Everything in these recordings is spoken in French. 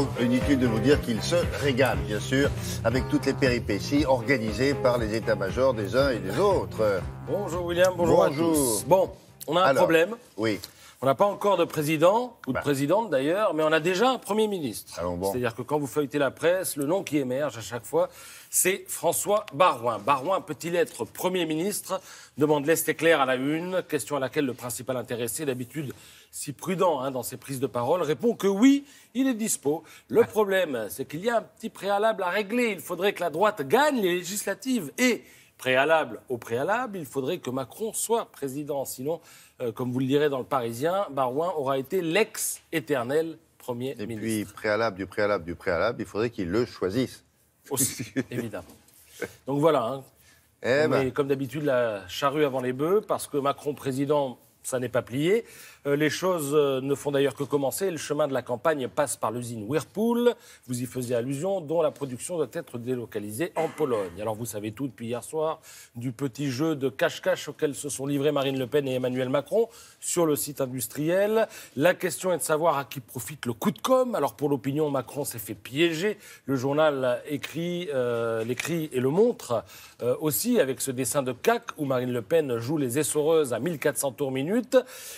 Donc, inutile de vous dire qu'il se régale, bien sûr, avec toutes les péripéties organisées par les états-majors des uns et des autres. Bonjour William, bonjour à tous. Bon, on a un problème. Oui. On n'a pas encore de président, ou de présidente d'ailleurs, mais on a déjà un Premier ministre. Bon. C'est-à-dire que quand vous feuilletez la presse, le nom qui émerge à chaque fois, c'est François Baroin. Baroin peut-il être Premier ministre? Demande l'Est éclair à la une, question à laquelle le principal intéressé, d'habitude si prudent dans ses prises de parole, répond que oui, il est dispo. Le problème, c'est qu'il y a un petit préalable à régler. Il faudrait que la droite gagne les législatives et... préalable au préalable, il faudrait que Macron soit président. Sinon, comme vous le direz dans le Parisien, Baroin aura été l'ex-éternel Premier ministre. Et puis, préalable du préalable, il faudrait qu'il le choisisse. Aussi, évidemment. Donc voilà, mais comme d'habitude, la charrue avant les bœufs, parce que Macron président, ça n'est pas plié. Les choses ne font d'ailleurs que commencer. Le chemin de la campagne passe par l'usine Whirlpool, vous y faisiez allusion, dont la production doit être délocalisée en Pologne. Alors vous savez tout depuis hier soir du petit jeu de cache-cache auquel se sont livrés Marine Le Pen et Emmanuel Macron sur le site industriel. La question est de savoir à qui profite le coup de com'. Alors pour l'opinion, Macron s'est fait piéger. Le journal l'écrit et le montre aussi avec ce dessin de CAC où Marine Le Pen joue les essoreuses à 1400 tours minute.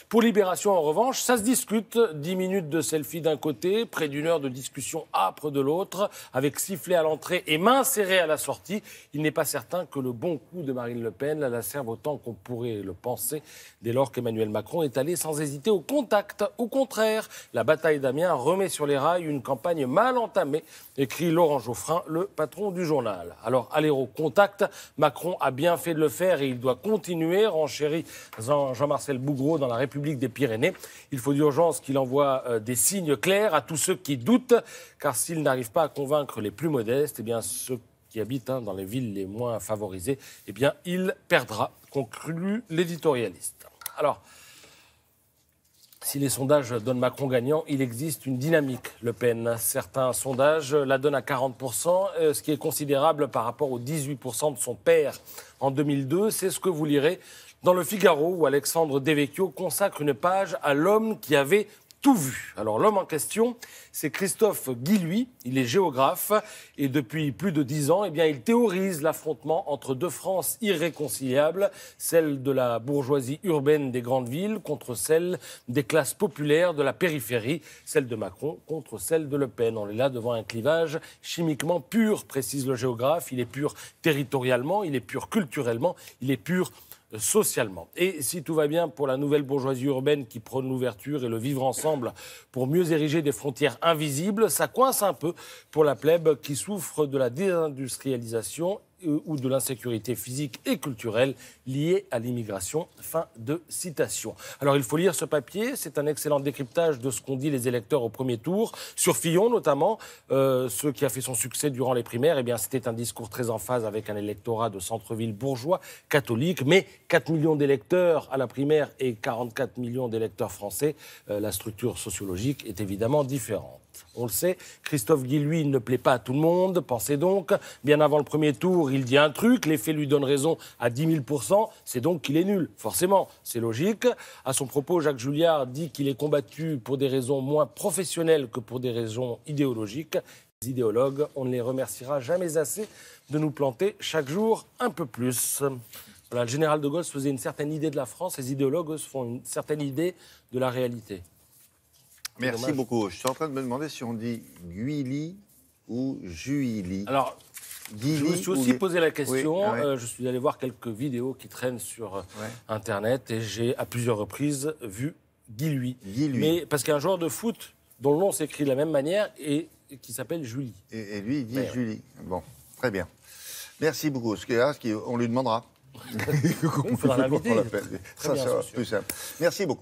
Pour Libération, en revanche, ça se discute. 10 minutes de selfie d'un côté, près d'une heure de discussion âpre de l'autre, avec sifflet à l'entrée et main serrée à la sortie. Il n'est pas certain que le bon coup de Marine Le Pen la serve autant qu'on pourrait le penser, dès lors qu'Emmanuel Macron est allé sans hésiter au contact. Au contraire, la bataille d'Amiens remet sur les rails une campagne mal entamée, écrit Laurent Geoffrin, le patron du journal. Alors, aller au contact, Macron a bien fait de le faire et il doit continuer, renchérit Jean-Marcel Bougreau dans La République des Pyrénées. Il faut d'urgence qu'il envoie des signes clairs à tous ceux qui doutent, car s'il n'arrive pas à convaincre les plus modestes, eh bien ceux qui habitent dans les villes les moins favorisées, eh bien il perdra, conclut l'éditorialiste. Alors, si les sondages donnent Macron gagnant, il existe une dynamique Le Pen. Certains sondages la donnent à 40%, ce qui est considérable par rapport aux 18% de son père en 2002. C'est ce que vous lirez dans Le Figaro, où Alexandre Devecchio consacre une page à l'homme qui avait tout vu. Alors l'homme en question, c'est Christophe Guilluy, il est géographe et depuis plus de 10 ans, eh bien, il théorise l'affrontement entre deux Frances irréconciliables, celle de la bourgeoisie urbaine des grandes villes contre celle des classes populaires de la périphérie, celle de Macron contre celle de Le Pen. On est là devant un clivage chimiquement pur, précise le géographe, il est pur territorialement, il est pur culturellement, il est pur socialement. Et si tout va bien pour la nouvelle bourgeoisie urbaine qui prône l'ouverture et le vivre ensemble pour mieux ériger des frontières invisibles, ça coince un peu pour la plèbe qui souffre de la désindustrialisation ou de l'insécurité physique et culturelle liée à l'immigration. Fin de citation. Alors il faut lire ce papier, c'est un excellent décryptage de ce qu'ont dit les électeurs au premier tour, sur Fillon notamment, ce qui a fait son succès durant les primaires. Eh bien c'était un discours très en phase avec un électorat de centre-ville bourgeois, catholique, mais 4 millions d'électeurs à la primaire et 44 millions d'électeurs français, la structure sociologique est évidemment différente. On le sait, Christophe Guilluy ne plaît pas à tout le monde, pensez donc. Bien avant le premier tour, il dit un truc, les faits lui donnent raison à 10 000%, c'est donc qu'il est nul, forcément, c'est logique. À son propos, Jacques Julliard dit qu'il est combattu pour des raisons moins professionnelles que pour des raisons idéologiques. Les idéologues, on ne les remerciera jamais assez de nous planter chaque jour un peu plus. Voilà, le général de Gaulle se faisait une certaine idée de la France, les idéologues se font une certaine idée de la réalité. Merci beaucoup. Je suis en train de me demander si on dit Guilly ou Juilly. Alors, je me suis aussi posé la question. Oui, je suis allé voir quelques vidéos qui traînent sur Internet et j'ai à plusieurs reprises vu Guilluy. Mais parce qu'il y a un joueur de foot dont le nom s'écrit de la même manière et qui s'appelle Julie. Et lui, il dit Julie. Bon, très bien. Merci beaucoup. On lui demandera. Il faudra l'inviter. Ça sera plus simple. Merci beaucoup.